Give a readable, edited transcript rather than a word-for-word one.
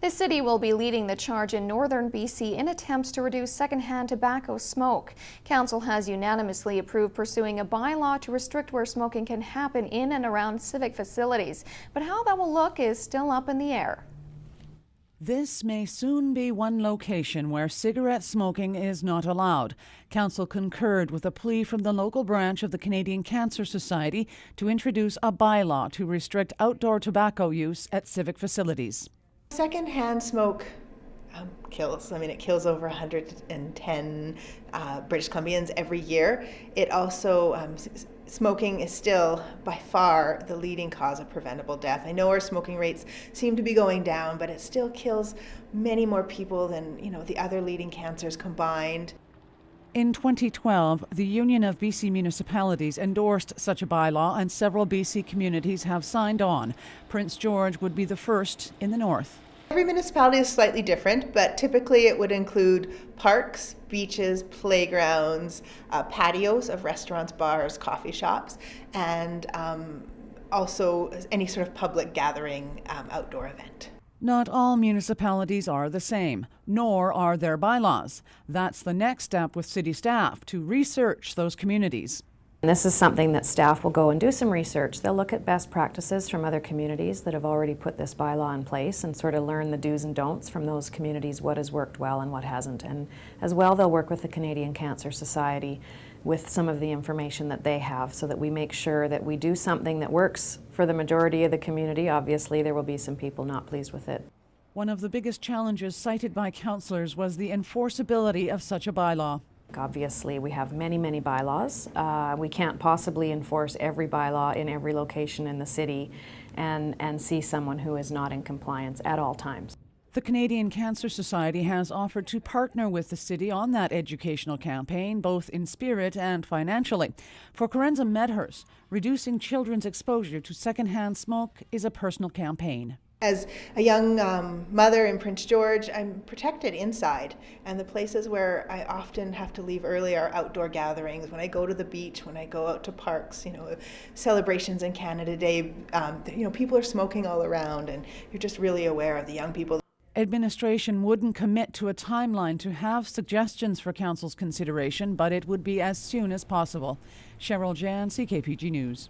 The city will be leading the charge in northern BC in attempts to reduce secondhand tobacco smoke. Council has unanimously approved pursuing a bylaw to restrict where smoking can happen in and around civic facilities. But how that will look is still up in the air. This may soon be one location where cigarette smoking is not allowed. Council concurred with a plea from the local branch of the Canadian Cancer Society to introduce a bylaw to restrict outdoor tobacco use at civic facilities. Secondhand smoke kills. It kills over 110 British Columbians every year. It also, smoking is still by far the leading cause of preventable death. I know our smoking rates seem to be going down, but it still kills many more people than, the other leading cancers combined. In 2012, the Union of BC Municipalities endorsed such a bylaw, and several BC communities have signed on. Prince George would be the first in the north. Every municipality is slightly different, but typically it would include parks, beaches, playgrounds, patios of restaurants, bars, coffee shops, and also any sort of public gathering outdoor event. Not all municipalities are the same, nor are their bylaws. That's the next step with city staff, to research those communities. And this is something that staff will go and do some research. They'll look at best practices from other communities that have already put this bylaw in place and sort of learn the do's and don'ts from those communities, what has worked well and what hasn't. And as well, they'll work with the Canadian Cancer Society with some of the information that they have so that we make sure that we do something that works for the majority of the community. Obviously, there will be some people not pleased with it. One of the biggest challenges cited by councillors was the enforceability of such a bylaw. Obviously, we have many bylaws. We can't possibly enforce every bylaw in every location in the city and see someone who is not in compliance at all times. The Canadian Cancer Society has offered to partner with the city on that educational campaign, both in spirit and financially. For Karenza Medhurst, reducing children's exposure to secondhand smoke is a personal campaign. As a young mother in Prince George, I'm protected inside, and the places where I often have to leave early are outdoor gatherings. When I go to the beach, when I go out to parks, celebrations in Canada Day, people are smoking all around, and you're just really aware of the young people. Administration wouldn't commit to a timeline to have suggestions for Council's consideration, but it would be as soon as possible. Cheryl Jan, CKPG News.